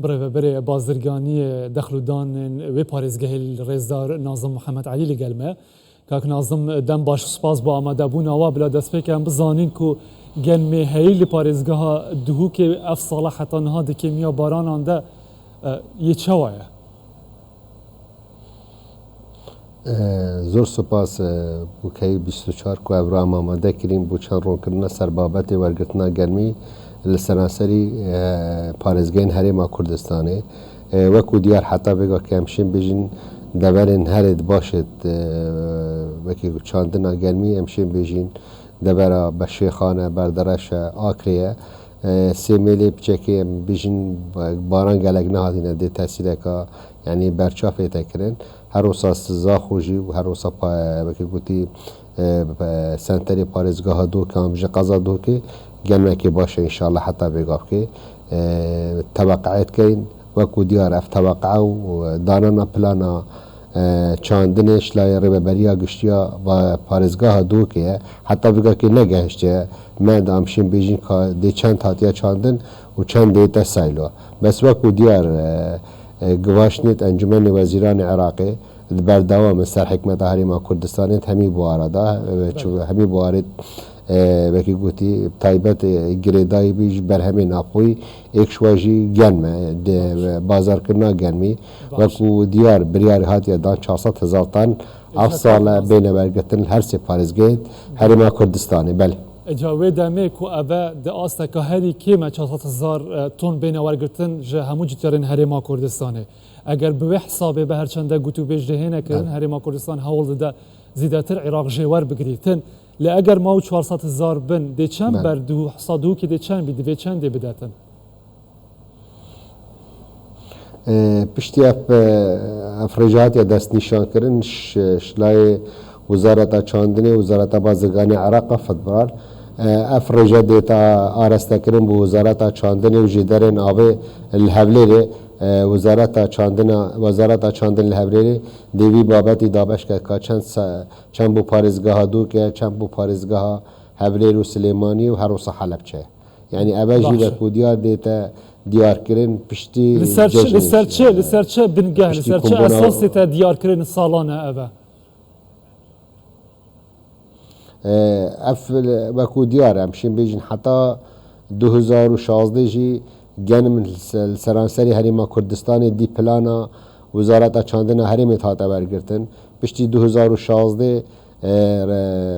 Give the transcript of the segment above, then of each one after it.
برای بازرگانی دخل و دان و پارێزگەهی رێزدار نازم محمد علی لەگەلمە کاک نازم دەم باش سپاس بۆ ئامادەبوونەوە بلا دەست پێکیان بزانین و گەنمێ هەیە لە پارێزگەها دووکێ ئەف ساڵە حتا نها دکێمیا باراناندا یەچەوەیە زۆر سپاس بووکەی 24 کو ئەڤرام ئامادە کرین بۆ چەند ڕوونکردنە سەر بابەتی وەرگرتنا گەرمی لە سەرانسەری پارێزگەین هەرێما کوردستانê وەکو دیار حتا بێگا کە ئەمشین بێژین دەبەرên herê dibاشێت wekî çandina germî ئەمشین بێژین دەبەرە بەشێخانە بەردەرەشە ئاکرێیە سێ مێلێ بچێکێ ئەم بێژین باران gelek nehadîne dê tesîreka yanî berçavê te kirin her wisa siza xwe jî û her wisa wekî gotî senterê parêzgeha Dûkê an ji qeza Dûkê gelmekê baş e înşallah heta bêgavkê teweqeet keyin wekû diyar ev teweqe û danana plana çandinê şilayê rêveberiya giştiya parêzgeha Dûkê ye heta vêgakê negehiştiye me de amşîn bêjin ka dê çend hatiye çandin û çend dê te saylo bes wekû diyar givaşnêt Encûmenê Wezîranê Iraqê di berdewamê Serhikmeta Herêma Kurdistanê hemî buwara da hemî buwarê wekî gotî taybet girêdayî bî ji berhemê navxwî êkşwa jî germe bazarkirina germî wekû diyar biryarê hatiye dan 400,000 tan ev sal e bêne wergirtin her sê parêzgehê Herêma Kurdistanê bele Cawê demê ku ev di asteka herî kême 400,000 ton bêne wergirtin ji hemû cîtarên Herêma Kurdistanê eger bi wê hesabê be herçende gotûbêj jihêne kirin Herêma Kurdistan hewl dide zîdetir Iraq jê werbigirîtin li eger ma 400,000 bin dê çend ber hesa Dûkê dê çend bî divê çendê bidetin piştî ev rêjehatiya destnîşankirin şilayê Wizareta Çandinê Wizareta Bazirganî Iraqê fetbirar ev rêje dêta arestekirin bi Wizareta Çandinê û jî derên avê li Hewlêrê Wezareta Çandin li Hewlêrê dê vî babetî dabeşke ka çend bû parêzgeha Dûkê çend bû parêzgeha Hewlêr û Silêmanî û her wisa Helepçe yanî ev jî wekû diyar dê te diyarkirin piştî li ser çi bingeh li ser çi esasê te diyarkirin salan e ev ev wekû diyar em şîn bêjin heta 2016 jî genim li seranserê Herêma Kurdistanê dî plana Wizareta Çandina Herêmê hate wergirtin piştî 2016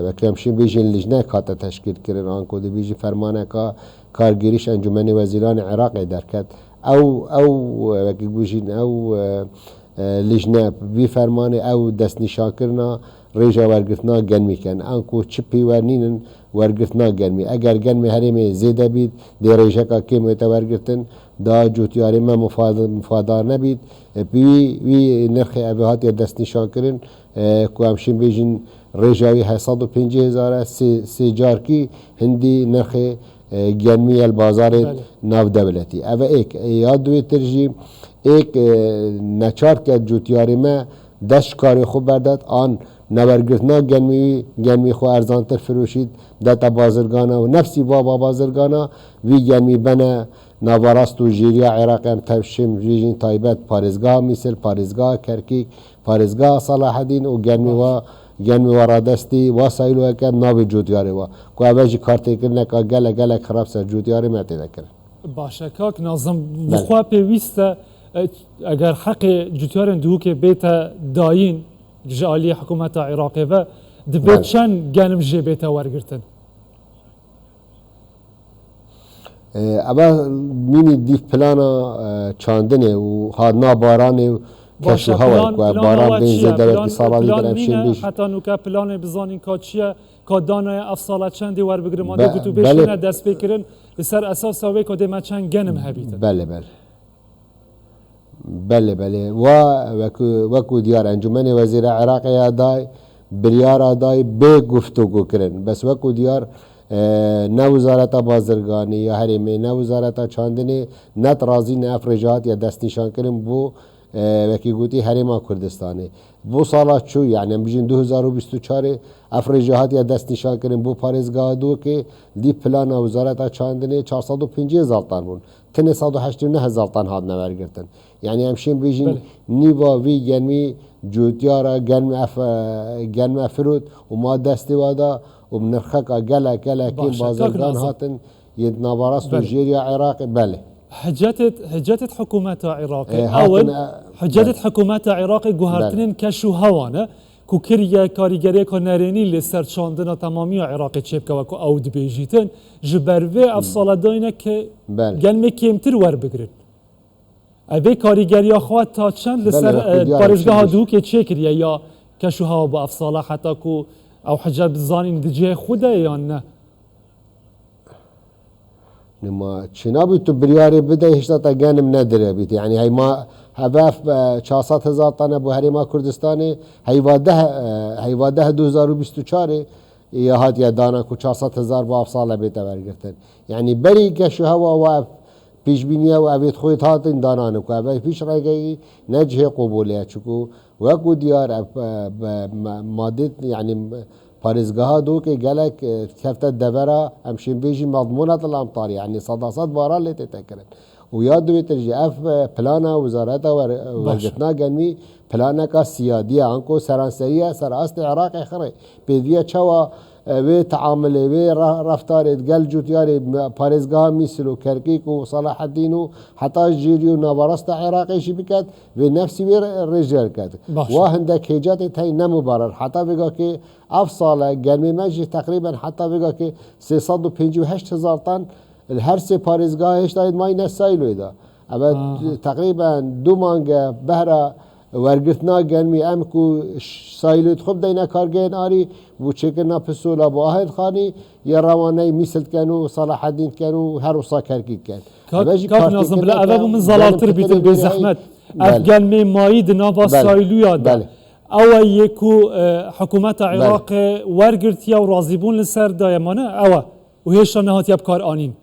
wekî em şîn bêjin lijnek hate teşkîl kirin an ku dibî jî fermaneka kargêrîş Encûmenê Wezîranê Iraqê derket ew wekî bûjîn ew lijne vî fermanê ew destnîşankirina rêja wergirtina germîken an ku çi pêwernînin wergirtina germî eger germê herêmê zêde bît dê rêjeka kêm te wergirtin da cotiyarê me mufadar nebît wî nirxê ev hatiye destnîşankirin ku em şîn bêjin rêja wî 750,000 sê carkî hindî nirxê germî el bazarê navdewletî ev êk ya duêtir jî êk neçar ket cotiyarê me dest ji karê xwe berdet an newergirtina germî xwe erzantir firoşît deta bazirgana û nefsî baba bazirgana vî germî bene navarast û jêriya Iraqê em tevşîm bêjin taybet parêzgeha Mîsil parêzgeha Kerkîk parêzgeha Salahedîn û germî we radestî wa sayloyeke navê cotiyarê we ku ev jî kartêkirineka gelek xirab ser cotiyarê me tê vekirin baş e kak Nazim bixwe pêwîst e eger heqê cotiyarên Dûkê bête dayîn ji aliyê hikûmeta Iraqê ve divê çend genim jê bête wergirtin ev mînî dîv plana çandinê û hadina baranê û keşû hewa ku baran bên zêde wekî sala dîtir em şîn bêj heta nûka planê bizanîn ka çi ye ka danaya ev sala çendê werbigirin ma gotûbêjine dest pê kirin li ser esasa wê ku dê me çend genim hebîtin bele wa wekû diyar Encûmenê Wezîra Iraqê ya day biryara day bê guftûgû kirin bes wekû diyar ne Wizareta Bazirganî ya Herêmê ne Wizareta Çandinê net razî ne ev rêje hatiye destnîşankirin bû wekî gotî Herêma Kurdistanê بۆ ساڵا چوو یعنی بژین 2024 ev rêje hatiye destnîşankirin bû parêzgeha Dûkê dî plana Wizareta Çandinê 450,000 tan bûn تنه 189 هزار تن هات نورگرتن یعنی همشین بیجین بله. نیوا وی گرمی جوتیارا گرم افرود و ما دستی وادا و بنرخک گله که باشه. بازرگان کاک هاتن ید نوارست و بله. جیریا عراق بله حجتت حكومات العراق هاتن اول حجتت حكومات العراق جوهرتنين كشو هوانه كو كريا كاريجري كو ناريني اللي سرچاندنا تمامي العراق تشيبكا وكو اود بيجيتن جبروي افصال داينه ك بله. گلمه كيمتر ور بگرن ابي كاريجري اخوات تا چند لسر بارزگاه دو که چه كريا يا كشو هوا با افصال حتى كو او حجت بزانين دجي خوده یا نه نما چنابی تو بریاری بده هشتا تا گنم نداره بیت یعنی هی ما هدف 400 هزار تن بو هریما کردستانی هی واده 2024 یا هات یا دانا کو 400 هزار با افصال بیت ورگرتن یعنی بری که شو هوا و پیش بینیه و اوید خویت هاتین دانانو که اوید پیش رگی نجه قبولیه چکو وکو دیار مادت یعنی پارزگاه دو که گلک کفت دورا همشین بیجی مضمونت الامطار یعنی صداصد باران لیتی تکرن و یاد دوی ترجی اف پلانا وزارت ورگتنا گنمی پلانا کا سیادیه انکو سرانسریه سر اصل عراق خره پیدویه چوا و تعامل و رفتار گل جوتیاری پارزگاه میسلو کرکیک و صلاح الدین و حتی جیری و نوارست عراقیشی بکد و نفسی و رجال کد و هندک هجات تای نمبرر حتی بگه که اف ساله گرمی مجی تقریبا حتی بگه که 358 هزار تن هر سه پارزگاهش دارید مای نسایلوی دا اما تقریبا 2 مانگ بهره ورگرتنا گرمی ام کو سایلوت خوب دینا کارگین آری و چکرنا پسولا با آهد خانی یا روانه میسلت کنو صلاح الدین کنو هر وصا کرکی کن کاک نازم بلا اوه من زلالتر بیتر به زحمت اف گرمی مایی دنابا سایلو یاده اوه یکو حکومت عراق ورگرتیا و رازیبون لسر دایمانه اوه و هیشتا نهات یب کار آنین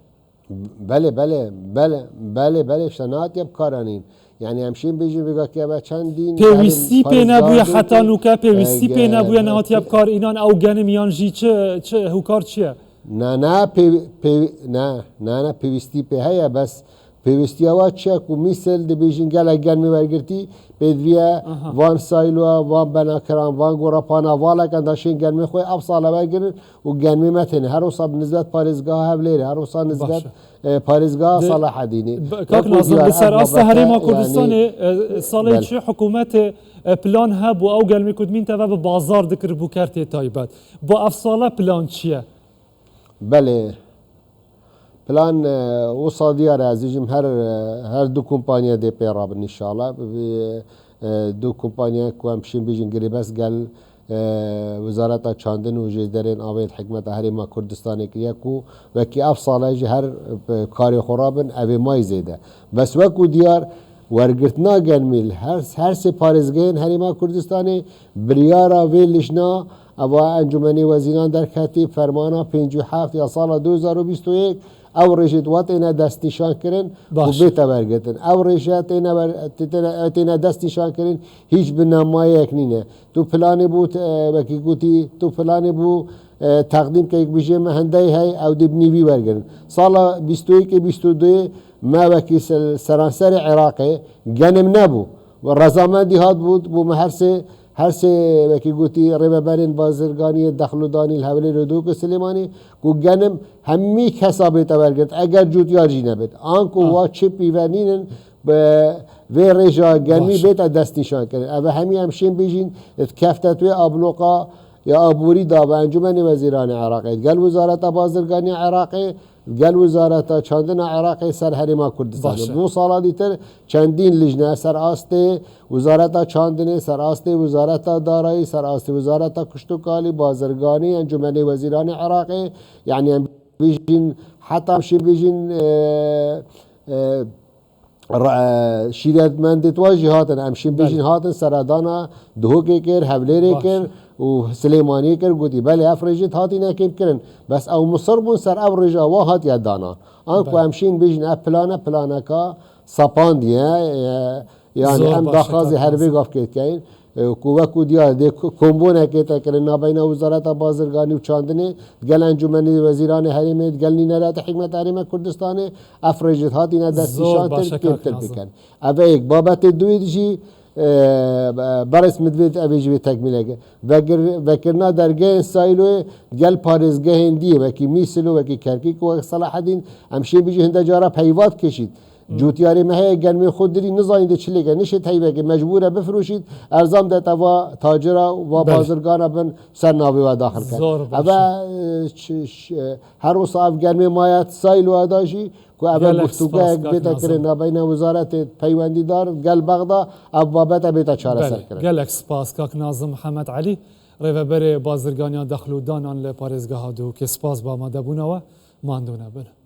بله شنات یب کار آنین یعنی همشین بیجی بگه که با چندین پیوستی پی نبویه حتی نوکه پیوستی پی نبویه نهات یب کار اینان او گنمیان جی چه هوکار چیه؟ نه پیوستی پی هیا بس پیوستی ها چه کو میسل دی بیجین گله گرمی ورگرتی بدویه وان سایلوا وان بناکران وان گوراپانا والا کنداشین گرمی خوی افصال ورگرن و گرمی متنه هر وصا نسبت پارزگاه هفلیره هر وصا نسبت پارزگاه صلاح الدینی کاک نازم بسر اصل هریما کردستان سالی چه حکومت پلان هب و او گلمی کدمین تا به بازار دکر بو کرتی تایبت با افصاله پلان چیه؟ بله پلان وصادیار عزیزم هر دو کمپانیا دی پیرابن انشالله دو کمپانیا که همشین بیجن گریبس گل وزارت چاندن و جدرین آباد حکمت هریما کردستانی کریه کو وکی افصاله هر کاری خرابن اوی مای زیده بس وکو دیار ورگرتنا گرمیل هر سه پارزگین هریما کردستانی بریارا ویلشنا اوا انجمنی وزیران در کتی فرمانا 57 یا سال 2021 او رشد وات اینا دست نشان کردن و بیت برگردن او رشد اینا دست نشان کردن هیچ بنمایی اکنینه تو پلانی بود وکی گوتی تو پلانی بود تقدیم که یک بیشه مهندی های او دبنی بی برگردن سال 21 که 22 ما وکی سرانسر عراقی گنم نبود و رضامندی هات بود بو هر سه وکی گوتی ریبرین بازرگانی دخل و دانی الحولی ردوک سلیمانی کو گنم همی حسابی تبرگرد اگر جوتیاری نبود آنکو وا چپ ایونینن به رجا گنمی بیت دست نشان کرد اما همشین بیجین کفتت و ابلوقا یا ابوری دا به انجمن وزیران عراقی گل وزارت بازرگانی عراقی گل وزارت چندین عراقی سر هریما کردستان دو سال دیتر چندین لجنه سر آسته وزارت چندین سر آسته وزارت دارایی سر آسته وزارت کشتوکالی بازرگانی انجمن وزیران عراقی یعنی بیجین حتی بیجین شیرت مندت واجی هاتن امشین بیجین هاتن سردانا دهوکی کر حولیری کر و سلیمانی کر گوتی بله افرجت هاتی نکیم کرن بس او مصر بون سر او رجا و هات یادانا آنکو امشین بیجین اف پلانا کا سپاندیه یعنی هم داخازی هر وی گفت کین وەکو دیار دێ کۆمبۆنێکێتە کە لە ناوبەینە وزارەتە بازرگانی و چاندنێ گەل ئەنجومەنی وەزیرانی هەرێمێت گەل نینەراتە حکومەت هەرێمە کوردستانê ev rêjit hatîne destnîşantir kêmtir bikin. Ev ê yek babetê duî jî برس مدوید اویج به تکمیله وکرنا درگاه سایلوی گل پارێزگehên دیه وکی میسلو وکی کرکیک و صلاح الدین امشی بیجی هنده جارا پیوات کشید جوتیاری مهی گرمی خود دری نزاینده چلیگه نشد هیوه که مجبوره بفروشید ارزام ده توا تاجرا و بازرگانا بن سر ناوی و داخل کرد اما هر وصاف گرمی مایت سایلو اداشی که اول گفتگاه بیتا کرد بین وزارت پیوندی دار گل بغدا اب بابت بیتا چاره سر کرد گلک سپاس کاک ناظم محمد علی ریوبر بازرگانیان داخل و دانان لپارێزگەها دو که سپاس با ما دبونه و ماندونه بن